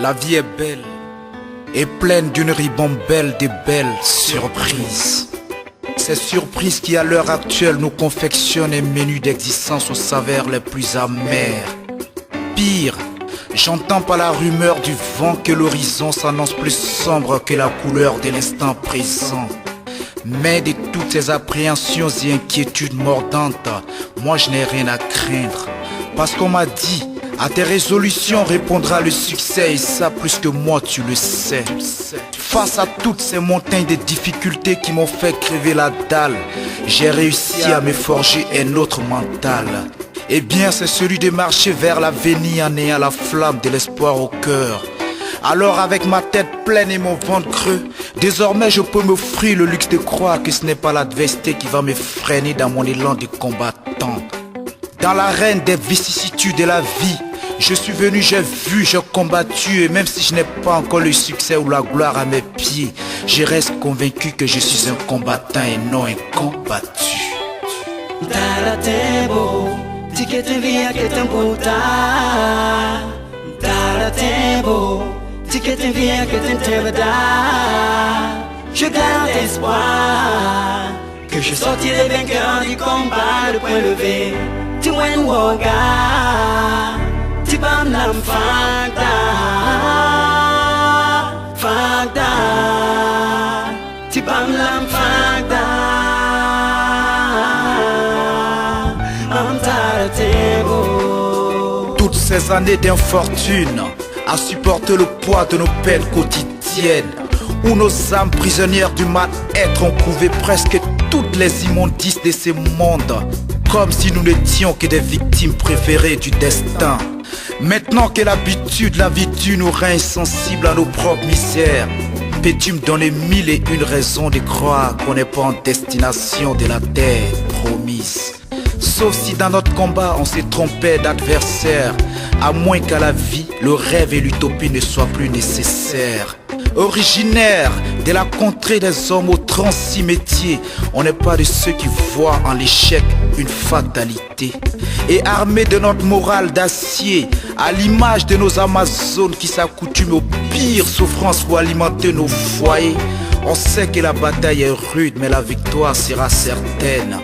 La vie est belle et pleine d'une ribambelle de belles surprises. Ces surprises qui à l'heure actuelle nous confectionnent un menu d'existence aux saveurs les plus amères. Pire, j'entends par la rumeur du vent que l'horizon s'annonce plus sombre que la couleur de l'instant présent. Mais de toutes ces appréhensions et inquiétudes mordantes, moi je n'ai rien à craindre. Parce qu'on m'a dit, à tes résolutions répondra le succès, et ça plus que moi tu le sais. Face à toutes ces montagnes de difficultés qui m'ont fait crever la dalle, j'ai réussi à me forger un autre mental. Eh bien c'est celui de marcher vers l'avenir en ayant la flamme de l'espoir au cœur. Alors avec ma tête pleine et mon ventre creux, désormais je peux m'offrir le luxe de croire que ce n'est pas l'adversité qui va me freiner dans mon élan de combattant. Dans l'arène des vicissitudes de la vie, je suis venu, j'ai vu, j'ai combattu, et même si je n'ai pas encore le succès ou la gloire à mes pieds, je reste convaincu que je suis un combattant et non un combattu. Je garde espoir que je sortirai vainqueur du combat, le point levé. Tu vois un woga, tu vas me fagda, fagda, tu vas me fagda. Toutes ces années d'infortune à supporter le poids de nos peines quotidiennes, où nos âmes prisonnières du mal-être ont prouvé presque toutes les immondices de ce monde, comme si nous n'étions que des victimes préférées du destin. Maintenant que l'habitude, la vertu nous rend insensibles à nos propres misères, peux-tu me donner mille et une raisons de croire qu'on n'est pas en destination de la terre promise? Sauf si dans notre combat on s'est trompé d'adversaire, à moins qu'à la vie, le rêve et l'utopie ne soient plus nécessaires. Originaire de la contrée des hommes aux 36 métiers, on n'est pas de ceux qui voient en l'échec une fatalité. Et armé de notre morale d'acier, à l'image de nos Amazones qui s'accoutument aux pires souffrances pour alimenter nos foyers, on sait que la bataille est rude, mais la victoire sera certaine.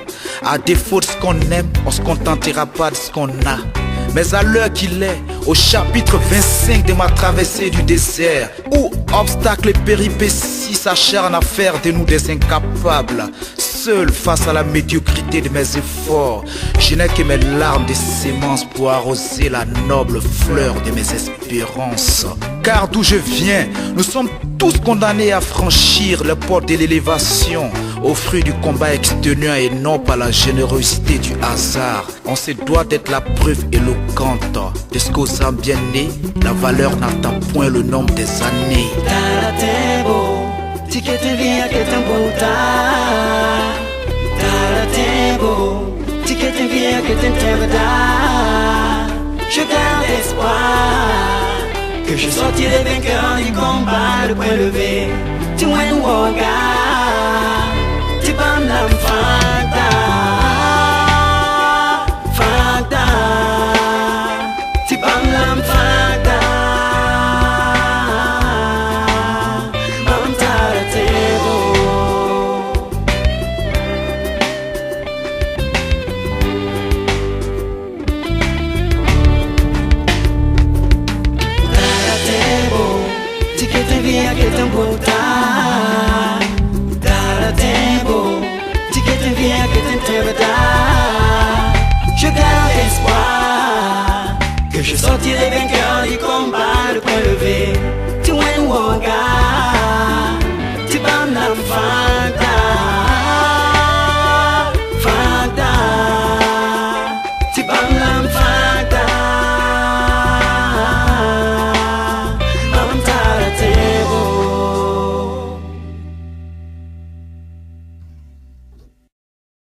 À défaut de ce qu'on aime, on se contentera pas de ce qu'on a. Mais à l'heure qu'il est, au chapitre 25 de ma traversée du désert, où obstacles et péripéties s'acharnent à faire de nous des incapables, seul face à la médiocrité de mes efforts, je n'ai que mes larmes de sémences pour arroser la noble fleur de mes espérances. Car d'où je viens, nous sommes tous condamnés à franchir le porte de l'élévation, au fruit du combat exténuant et non par la générosité du hasard. On se doit d'être la preuve éloquente de ce qu'aux âmes bien nées, la valeur n'atteint point le nombre des années. Je garde espoir que je sortirai vainqueur du combat, le point levé. Tu vois un woga, tu vas me fagda, fagda, tu vas me fagda. Je garde espoir que je sortirai vainqueur